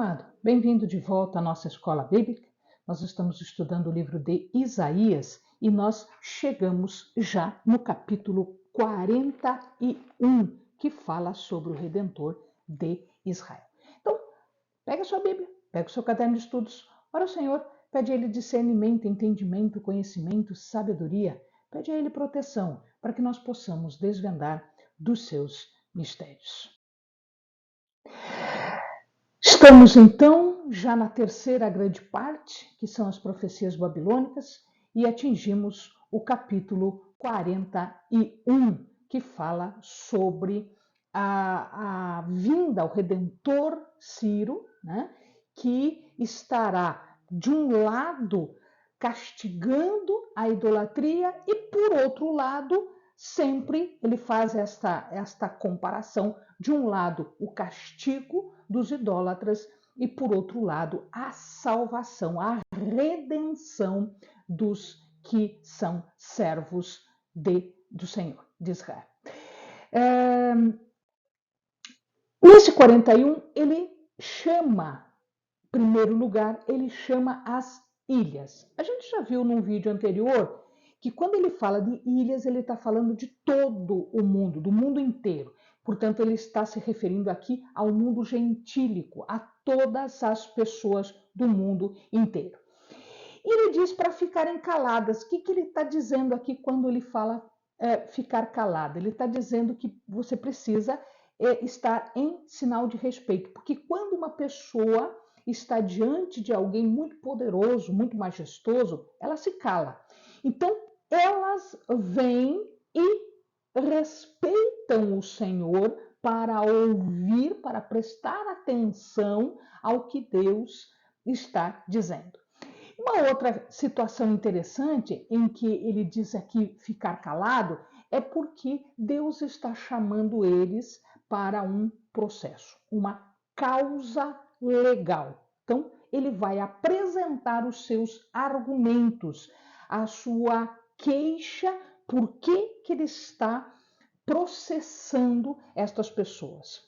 amado, bem-vindo de volta à nossa escola bíblica. Nós estamos estudando o livro de Isaías e nós chegamos já no capítulo 41, que fala sobre o Redentor de Israel. Então, pega a sua Bíblia, pega o seu caderno de estudos, ora ao Senhor, pede a Ele discernimento, entendimento, conhecimento, sabedoria, pede a Ele proteção, para que nós possamos desvendar dos seus mistérios. Estamos então já na terceira grande parte, que são as profecias babilônicas, e atingimos o capítulo 41, que fala sobre a vinda, o Redentor Ciro, né, que estará, de um lado, castigando a idolatria e, por outro lado, sempre ele faz esta comparação, de um lado, o castigo dos idólatras e, por outro lado, a salvação, a redenção dos que são servos do Senhor, de Israel. Nesse 41, ele chama, em primeiro lugar, ele chama as ilhas. A gente já viu num vídeo anterior que quando ele fala de ilhas, ele está falando de todo o mundo, do mundo inteiro. Portanto, ele está se referindo aqui ao mundo gentílico, a todas as pessoas do mundo inteiro. E ele diz para ficarem caladas. O que ele está dizendo aqui quando ele fala ficar calada? Ele está dizendo que você precisa estar em sinal de respeito, porque quando uma pessoa está diante de alguém muito poderoso, muito majestoso, ela se cala. Então, elas vêm e respeitam o Senhor para ouvir, para prestar atenção ao que Deus está dizendo. Uma outra situação interessante em que ele diz aqui ficar calado é porque Deus está chamando eles para um processo, uma causa legal. Então, ele vai apresentar os seus argumentos, a sua queixa, por que ele está processando estas pessoas.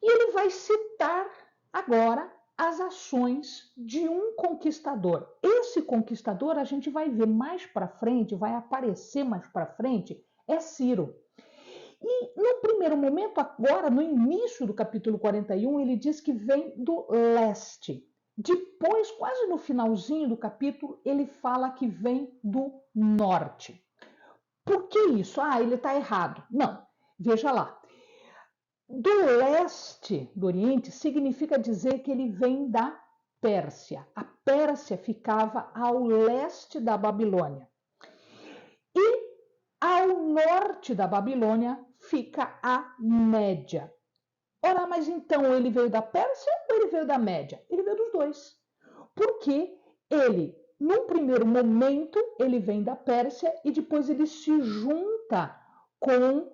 E ele vai citar agora as ações de um conquistador. Esse conquistador, a gente vai ver mais para frente, vai aparecer mais para frente, é Ciro. E no primeiro momento, agora, no início do capítulo 41, ele diz que vem do leste. Depois, quase no finalzinho do capítulo, ele fala que vem do norte. Por que isso? Ele está errado. Não, veja lá. Do leste do Oriente significa dizer que ele vem da Pérsia. A Pérsia ficava ao leste da Babilônia. E ao norte da Babilônia fica a Média. Ora, mas então ele veio da Pérsia ou ele veio da Média? Ele veio dos dois. Porque ele, num primeiro momento, ele vem da Pérsia e depois ele se junta com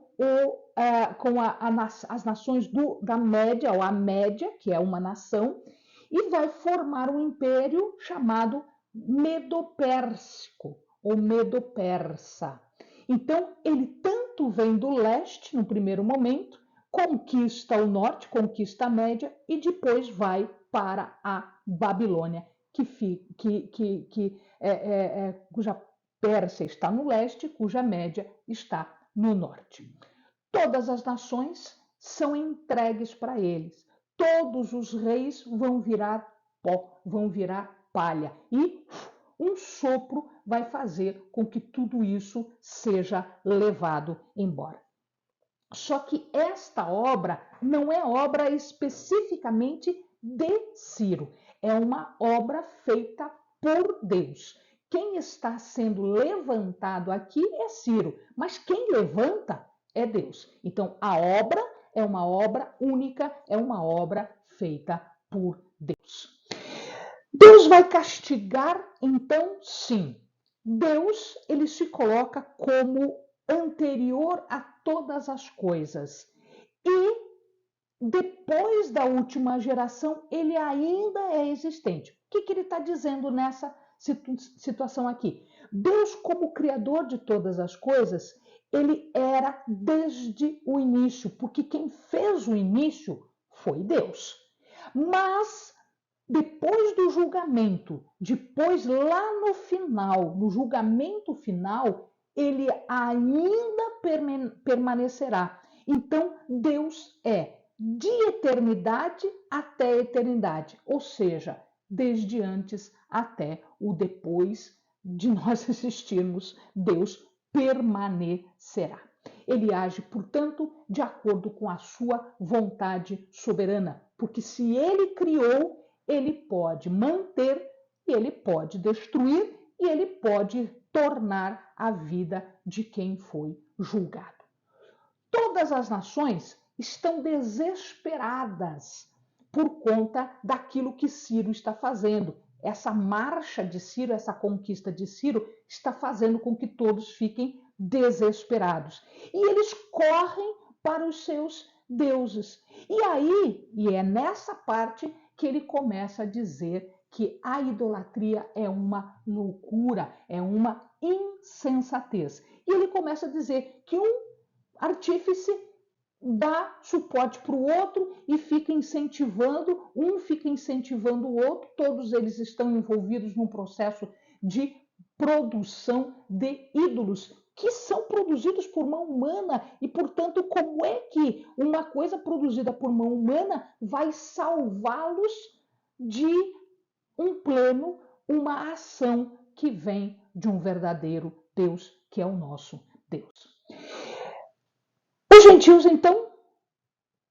as nações da Média, ou a Média, que é uma nação, e vai formar um império chamado Medo-Pérsico, ou Medo-Persa. Então, ele tanto vem do leste, no primeiro momento, conquista o norte, conquista a Média, e depois vai para a Babilônia, cuja Pérsia está no leste, cuja Média está no norte. Todas as nações são entregues para eles. Todos os reis vão virar pó, vão virar palha. E um sopro vai fazer com que tudo isso seja levado embora. Só que esta obra não é obra especificamente de Ciro. É uma obra feita por Deus. Quem está sendo levantado aqui é Ciro, mas quem levanta é Deus. Então, a obra é uma obra única, é uma obra feita por Deus. Deus vai castigar, então, sim. Deus, ele se coloca como anterior a todas as coisas. E depois da última geração, ele ainda é existente. O que ele está dizendo nessa situação aqui? Deus, como criador de todas as coisas, ele era desde o início, porque quem fez o início foi Deus. Mas depois do julgamento, depois lá no final, no julgamento final, ele ainda permanecerá. Então, Deus é de eternidade até eternidade, ou seja, desde antes até o depois de nós existirmos, Deus permanecerá. Ele age, portanto, de acordo com a sua vontade soberana, porque se ele criou, ele pode manter, e ele pode destruir, e ele pode tornar a vida de quem foi julgado. Todas as nações estão desesperadas por conta daquilo que Ciro está fazendo. Essa marcha de Ciro, essa conquista de Ciro, está fazendo com que todos fiquem desesperados. E eles correm para os seus deuses. E aí, e é nessa parte que ele começa a dizer que a idolatria é uma loucura, é uma insensatez. E ele começa a dizer que um artífice dá suporte para o outro e fica incentivando, um fica incentivando o outro, todos eles estão envolvidos num processo de produção de ídolos que são produzidos por mão humana e, portanto, como é que uma coisa produzida por mão humana vai salvá-los de um plano, uma ação que vem de um verdadeiro Deus, que é o nosso Deus. Os gentios, então,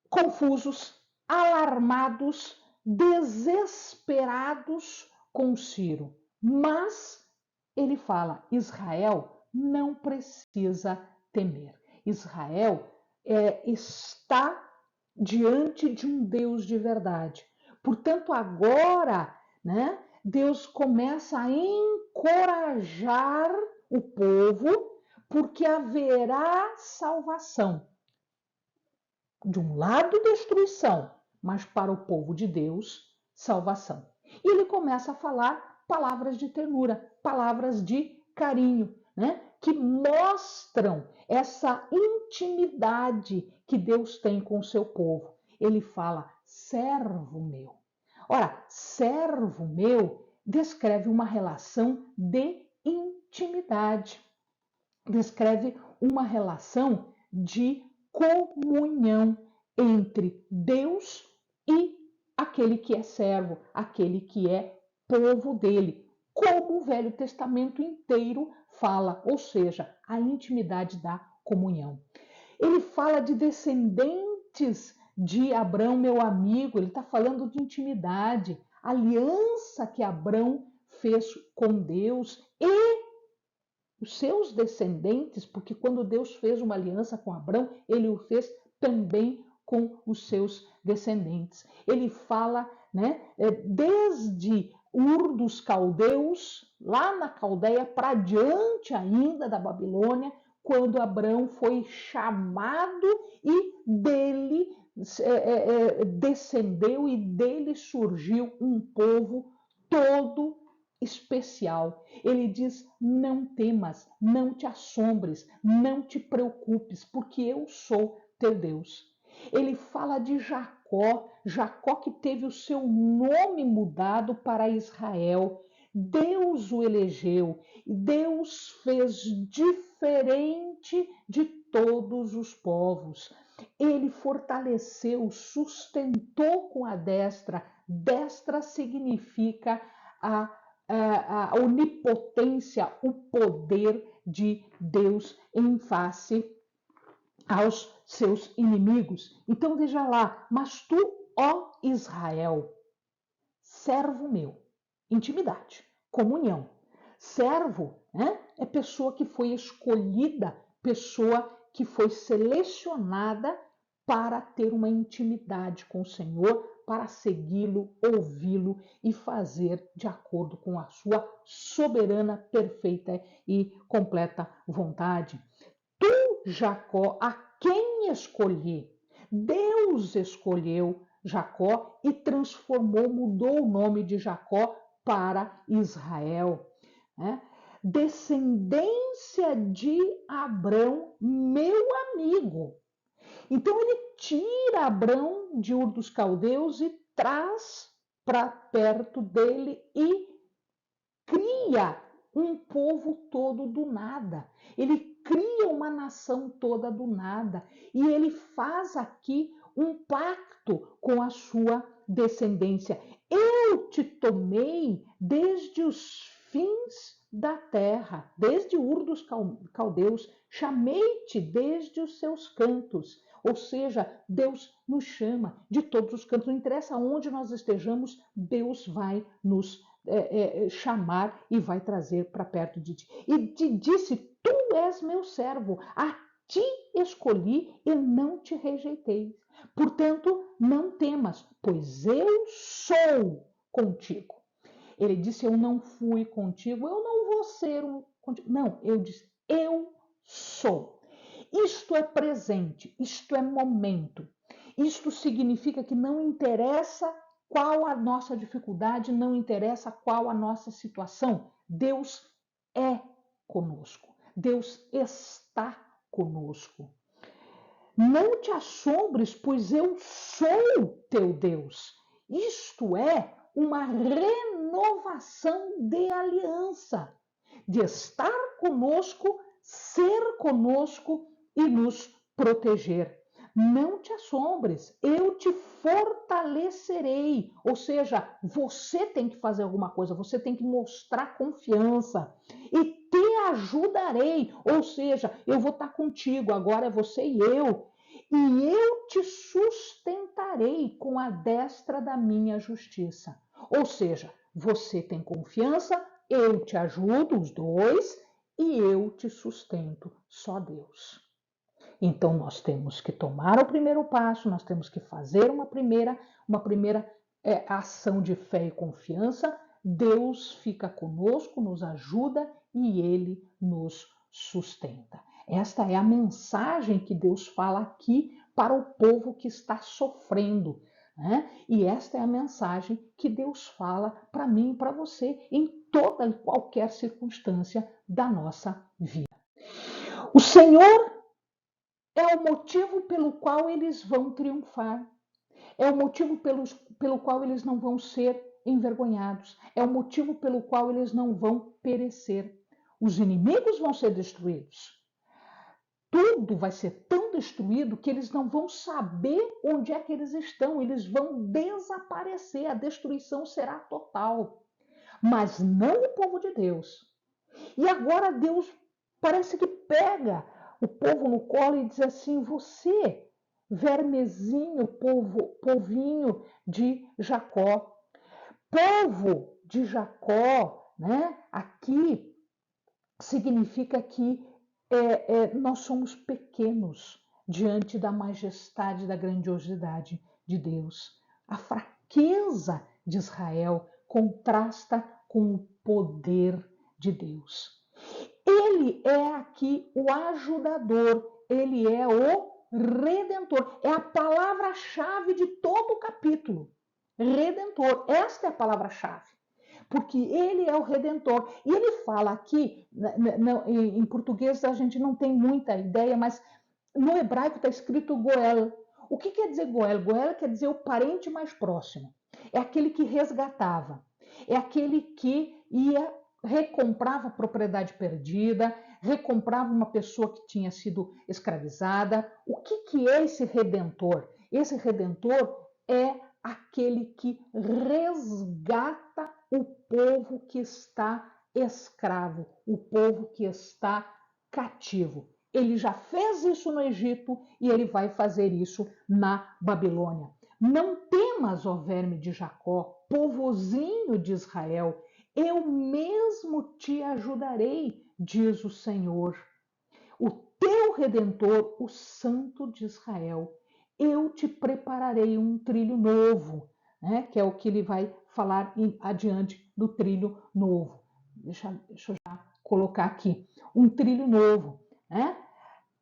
confusos, alarmados, desesperados com Ciro. Mas ele fala: Israel não precisa temer. Israel está diante de um Deus de verdade. Portanto, agora, né, Deus começa a encorajar o povo, porque haverá salvação. De um lado, destruição, mas para o povo de Deus, salvação. E ele começa a falar palavras de ternura, palavras de carinho, né? Que mostram essa intimidade que Deus tem com o seu povo. Ele fala, servo meu. Ora, servo meu descreve uma relação de intimidade, descreve uma relação de comunhão entre Deus e aquele que é servo, aquele que é povo dele, como o Velho Testamento inteiro fala, ou seja, a intimidade da comunhão. Ele fala de descendentes de Abrão, meu amigo, ele está falando de intimidade, aliança que Abrão fez com Deus e os seus descendentes, porque quando Deus fez uma aliança com Abrão, ele o fez também com os seus descendentes. Ele fala, né, desde Ur dos Caldeus, lá na Caldeia, para diante ainda da Babilônia, quando Abrão foi chamado e dele descendeu e dele surgiu um povo todo especial. Ele diz: não temas, não te assombres, não te preocupes, porque eu sou teu Deus. Ele fala de Jacó, Jacó que teve o seu nome mudado para Israel. Deus o elegeu, Deus fez diferente de todos os povos. Ele fortaleceu, sustentou com a destra. Destra significa a onipotência, o poder de Deus em face aos seus inimigos. Então veja lá, mas tu, ó Israel, servo meu, intimidade, comunhão. Servo, né, é pessoa que foi escolhida, pessoa que foi selecionada para ter uma intimidade com o Senhor, para segui-lo, ouvi-lo e fazer de acordo com a sua soberana, perfeita e completa vontade. Tu, Jacó, a quem escolhi? Deus escolheu Jacó e transformou, mudou o nome de Jacó para Israel. Né? Descendência de Abrão, meu amigo. Então ele tira Abrão de Ur dos Caldeus e traz para perto dele e cria um povo todo do nada. Ele cria uma nação toda do nada. E ele faz aqui um pacto com a sua descendência. Eu te tomei desde os fins da terra, desde Ur dos Caldeus, chamei-te desde os seus cantos. Ou seja, Deus nos chama de todos os cantos. Não interessa onde nós estejamos, Deus vai nos chamar e vai trazer para perto de ti. E te disse, tu és meu servo, a ti escolhi e não te rejeitei. Portanto, não temas, pois eu sou contigo. Ele disse, eu não fui contigo, eu não vou ser contigo. Não, eu disse, eu sou. Isto é presente, isto é momento. Isto significa que não interessa qual a nossa dificuldade, não interessa qual a nossa situação. Deus é conosco. Deus está conosco. Não te assombres, pois eu sou teu Deus. Isto é uma renovação de aliança, de estar conosco, ser conosco e nos proteger. Não te assombres, eu te fortalecerei. Ou seja, você tem que fazer alguma coisa, você tem que mostrar confiança e te ajudarei. Ou seja, eu vou estar contigo, agora é você e eu te sustentarei com a destra da minha justiça. Ou seja, você tem confiança, eu te ajudo, os dois, e eu te sustento, só Deus. Então, nós temos que tomar o primeiro passo, nós temos que fazer uma primeira ação de fé e confiança. Deus fica conosco, nos ajuda e Ele nos sustenta. Esta é a mensagem que Deus fala aqui para o povo que está sofrendo, né? E esta é a mensagem que Deus fala para mim e para você em toda e qualquer circunstância da nossa vida. O Senhor é o motivo pelo qual eles vão triunfar. É o motivo pelo qual eles não vão ser envergonhados. É o motivo pelo qual eles não vão perecer. Os inimigos vão ser destruídos. Tudo vai ser tão destruído que eles não vão saber onde é que eles estão. Eles vão desaparecer. A destruição será total. Mas não o povo de Deus. E agora Deus parece que pega o povo no colo e diz assim, você, vermezinho, povinho de Jacó. Povo de Jacó, né? Aqui significa que nós somos pequenos diante da majestade, da grandiosidade de Deus. A fraqueza de Israel contrasta com o poder de Deus. Ele é aqui o ajudador, ele é o redentor. É a palavra-chave de todo o capítulo. Redentor, esta é a palavra-chave. Porque ele é o redentor. E ele fala aqui, em português a gente não tem muita ideia, mas no hebraico está escrito Goel. O que quer dizer Goel? Goel quer dizer o parente mais próximo. É aquele que resgatava. É aquele que recomprava propriedade perdida, recomprava uma pessoa que tinha sido escravizada. O que é esse redentor? Esse redentor é aquele que resgata o povo que está escravo, o povo que está cativo. Ele já fez isso no Egito e ele vai fazer isso na Babilônia. Não temas, ó verme de Jacó, povozinho de Israel, eu mesmo te ajudarei, diz o Senhor. O teu Redentor, o Santo de Israel. Eu te prepararei um trilho novo, né? Que é o que ele vai falar adiante do trilho novo. Deixa eu já colocar aqui. Um trilho novo, né?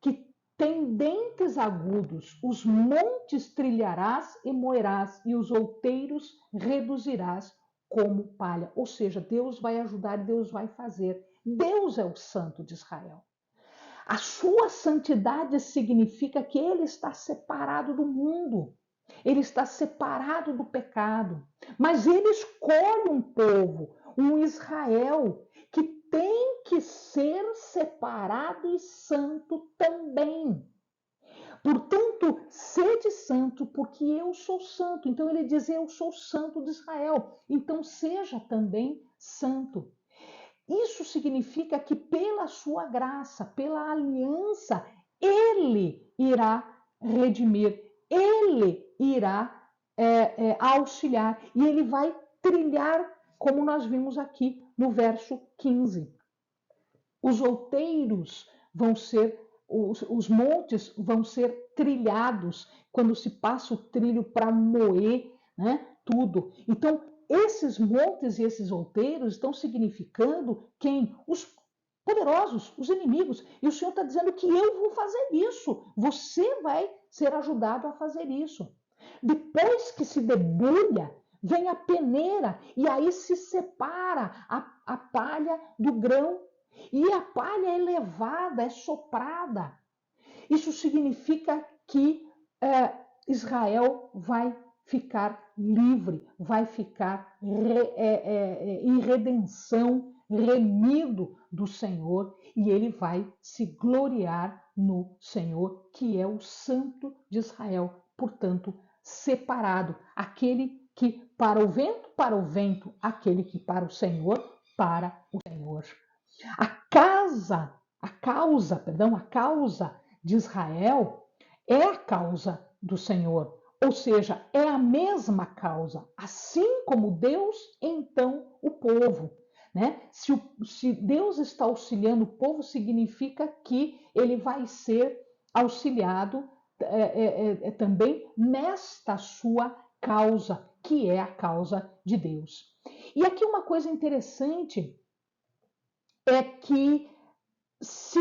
Que tem dentes agudos, os montes trilharás e moerás, e os outeiros reduzirás como palha. Ou seja, Deus vai ajudar, Deus vai fazer. Deus é o Santo de Israel. A sua santidade significa que ele está separado do mundo. Ele está separado do pecado. Mas ele escolhe um povo, um Israel, que tem que ser separado e santo também. Portanto, sede santo, porque eu sou santo. Então ele diz: eu sou santo de Israel. Então seja também santo. Isso significa que pela sua graça, pela aliança, ele irá redimir, ele irá auxiliar e ele vai trilhar, como nós vimos aqui no verso 15. Os outeiros vão ser, os montes vão ser trilhados quando se passa o trilho para moer, né, tudo. Então, esses montes e esses outeiros estão significando quem? Os poderosos, os inimigos. E o Senhor está dizendo que eu vou fazer isso. Você vai ser ajudado a fazer isso. Depois que se debulha, vem a peneira e aí se separa a palha do grão. E a palha é levada, é soprada. Isso significa que Israel vai ficar livre, vai ficar em redenção, remido do Senhor, e ele vai se gloriar no Senhor, que é o Santo de Israel, portanto, separado, aquele que para o vento, aquele que para o Senhor, para o Senhor. A causa de Israel é a causa do Senhor, ou seja, é a mesma causa, assim como Deus, então o povo. Né? Se Deus está auxiliando o povo, significa que ele vai ser auxiliado também nesta sua causa, que é a causa de Deus. E aqui uma coisa interessante é que se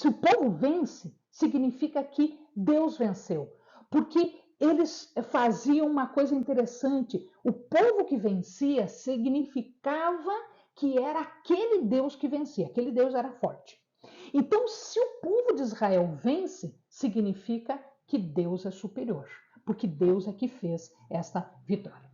o povo vence, significa que Deus venceu. Porque eles faziam uma coisa interessante. O povo que vencia significava que era aquele Deus que vencia, aquele Deus era forte. Então, se o povo de Israel vence, significa que Deus é superior, porque Deus é que fez esta vitória.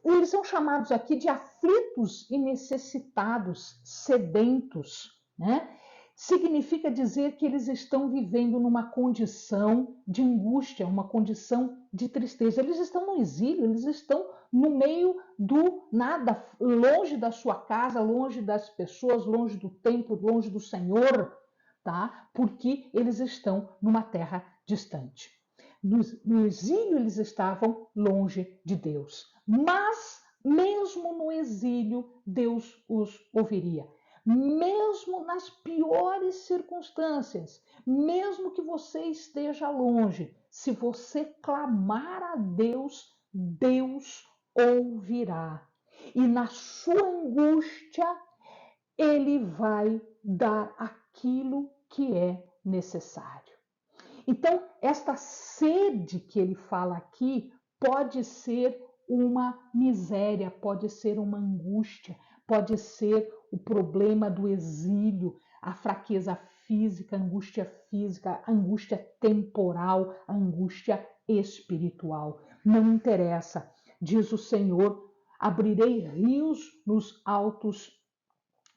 Eles são chamados aqui de aflitos e necessitados, sedentos, né? Significa dizer que eles estão vivendo numa condição de angústia, uma condição de tristeza. Eles estão no exílio, eles estão no meio do nada, longe da sua casa, longe das pessoas, longe do templo, longe do Senhor, tá? Porque eles estão numa terra distante. No exílio eles estavam longe de Deus, mas mesmo no exílio Deus os ouviria. Mesmo nas piores circunstâncias, mesmo que você esteja longe, se você clamar a Deus, Deus ouvirá. E na sua angústia, Ele vai dar aquilo que é necessário. Então, esta sede que ele fala aqui pode ser uma miséria, pode ser uma angústia, pode ser o problema do exílio, a fraqueza física, a angústia temporal, a angústia espiritual. Não interessa, diz o Senhor, abrirei rios nos altos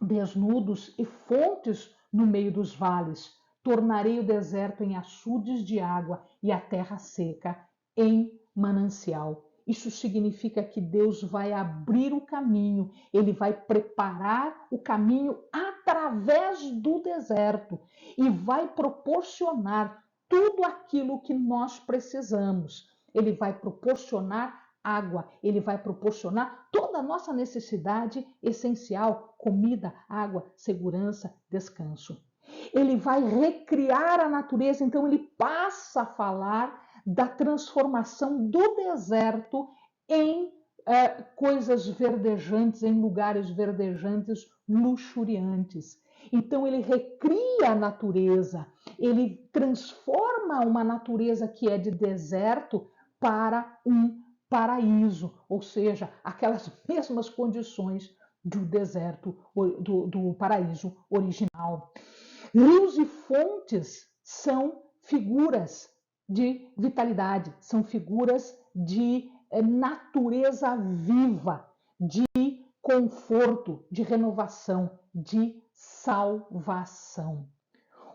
desnudos e fontes no meio dos vales. Tornarei o deserto em açudes de água e a terra seca em manancial. Isso significa que Deus vai abrir o caminho, ele vai preparar o caminho através do deserto e vai proporcionar tudo aquilo que nós precisamos. Ele vai proporcionar água, ele vai proporcionar toda a nossa necessidade essencial: comida, água, segurança, descanso. Ele vai recriar a natureza, então ele passa a falar da transformação do deserto em coisas verdejantes, em lugares verdejantes, luxuriantes. Então ele recria a natureza, ele transforma uma natureza que é de deserto para um paraíso, ou seja, aquelas mesmas condições do deserto, do paraíso original. Rios e fontes são figuras de vitalidade, são figuras de natureza viva, de conforto, de renovação, de salvação.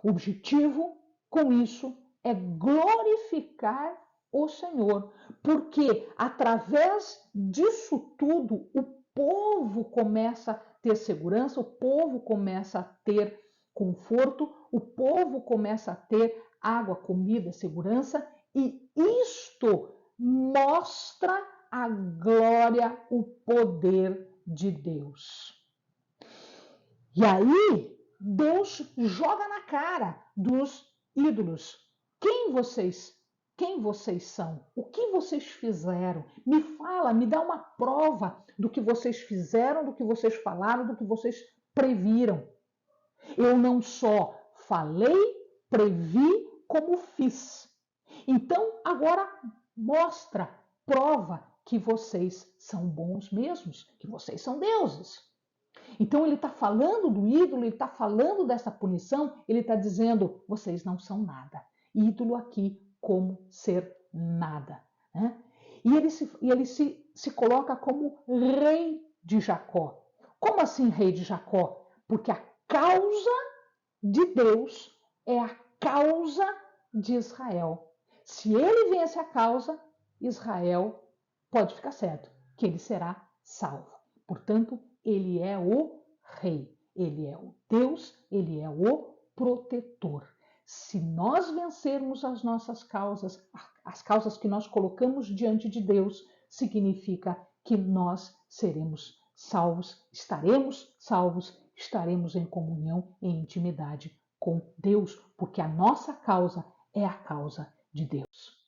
O objetivo com isso é glorificar o Senhor, porque através disso tudo o povo começa a ter segurança, o povo começa a ter conforto, o povo começa a ter água, comida, segurança, e isto mostra a glória, o poder de Deus. E aí, Deus joga na cara dos ídolos. Quem vocês são? O que vocês fizeram? Me fala, me dá uma prova do que vocês fizeram, do que vocês falaram, do que vocês previram. Eu não só falei, previ, como fiz. Então, agora mostra, prova que vocês são bons mesmos, que vocês são deuses. Então ele está falando do ídolo, ele está falando dessa punição, ele está dizendo, vocês não são nada. Ídolo aqui como ser nada. Né? E ele se coloca como rei de Jacó. Como assim rei de Jacó? Porque a causa de Deus é a causa de Israel. Se ele vence a causa, Israel pode ficar certo que ele será salvo. Portanto, ele é o rei, ele é o Deus, ele é o protetor. Se nós vencermos as nossas causas, as causas que nós colocamos diante de Deus, significa que nós seremos salvos, estaremos em comunhão, em intimidade com Deus, porque a nossa causa é a causa de Deus.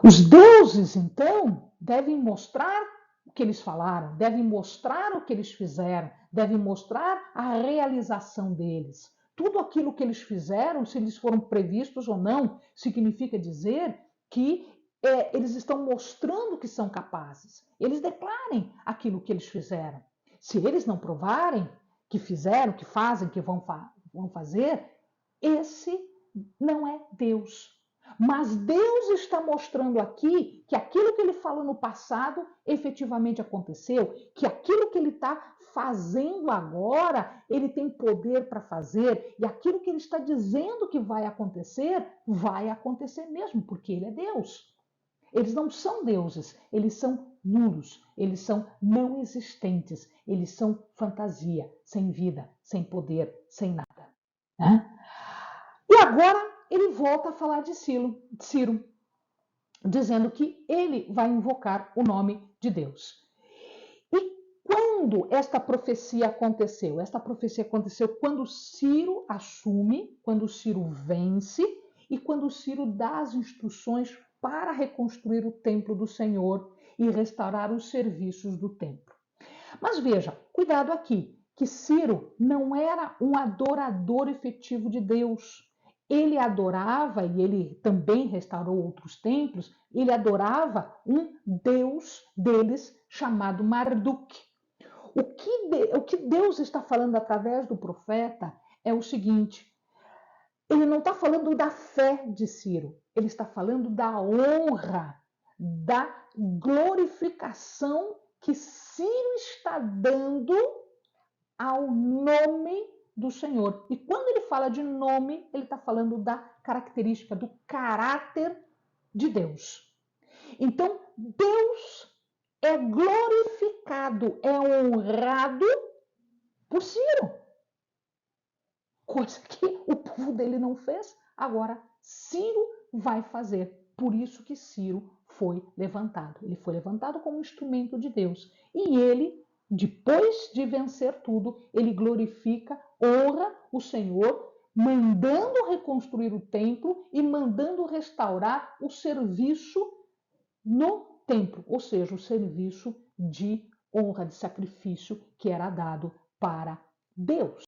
Os deuses, então, devem mostrar o que eles falaram, devem mostrar o que eles fizeram, devem mostrar a realização deles. Tudo aquilo que eles fizeram, se eles foram previstos ou não, significa dizer que eles estão mostrando que são capazes. Eles declarem aquilo que eles fizeram. Se eles não provarem que fizeram, que fazem, que vão fazer, esse não é Deus. Mas Deus está mostrando aqui que aquilo que ele falou no passado efetivamente aconteceu, que aquilo que ele está fazendo agora, ele tem poder para fazer, e aquilo que ele está dizendo que vai acontecer mesmo, porque ele é Deus. Eles não são deuses, eles são nulos, eles são não existentes, eles são fantasia, sem vida, sem poder, sem nada. Né? E agora ele volta a falar de Ciro, dizendo que ele vai invocar o nome de Deus. E quando esta profecia aconteceu? Esta profecia aconteceu quando Ciro assume, quando Ciro vence e quando Ciro dá as instruções para reconstruir o templo do Senhor e restaurar os serviços do templo. Mas veja, cuidado aqui, que Ciro não era um adorador efetivo de Deus. Ele adorava, e ele também restaurou outros templos, ele adorava um deus deles chamado Marduk. O que Deus está falando através do profeta é o seguinte, ele não está falando da fé de Ciro, ele está falando da honra, da glorificação que Ciro está dando ao nome do Senhor. E quando ele fala de nome, ele está falando da característica, do caráter de Deus. Então, Deus é glorificado, é honrado por Ciro. Coisa que o povo dele não fez, agora Ciro vai fazer. Por isso que Ciro foi levantado. Ele foi levantado como instrumento de Deus. E ele, depois de vencer tudo, ele glorifica, honra o Senhor, mandando reconstruir o templo e mandando restaurar o serviço no templo, ou seja, o serviço de honra, de sacrifício que era dado para Deus.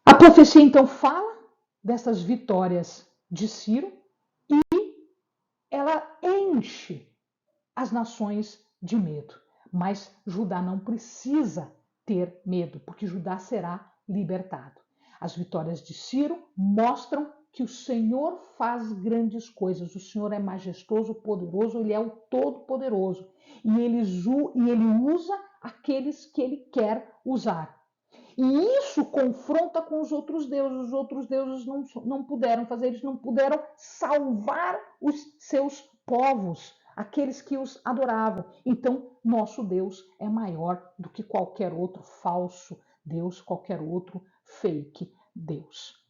A profecia então fala dessas vitórias de Ciro e ela enche as nações de medo. Mas Judá não precisa ter medo, porque Judá será libertado. As vitórias de Ciro mostram que o Senhor faz grandes coisas. O Senhor é majestoso, poderoso, Ele é o Todo-Poderoso. E ele usa aqueles que Ele quer usar. E isso confronta com os outros deuses. Os outros deuses não puderam fazer, eles não puderam salvar os seus povos, aqueles que os adoravam. Então, nosso Deus é maior do que qualquer outro falso Deus, qualquer outro fake Deus.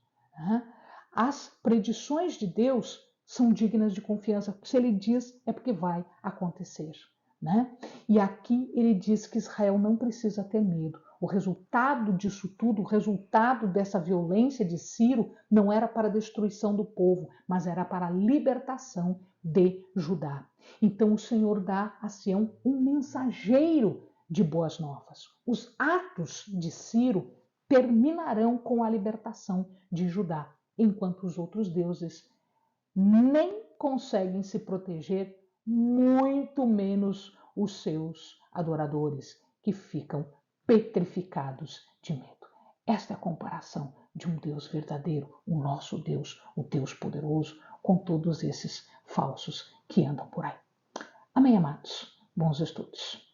As predições de Deus são dignas de confiança. Se ele diz, é porque vai acontecer. E aqui ele diz que Israel não precisa ter medo. O resultado disso tudo, o resultado dessa violência de Ciro, não era para a destruição do povo, mas era para a libertação de Judá. Então o Senhor dá a Sião um mensageiro de boas novas. Os atos de Ciro terminarão com a libertação de Judá, enquanto os outros deuses nem conseguem se proteger, muito menos os seus adoradores, que ficam petrificados de medo. Esta é a comparação de um Deus verdadeiro, o nosso Deus, o Deus poderoso, com todos esses falsos que andam por aí. Amém, amados? Bons estudos.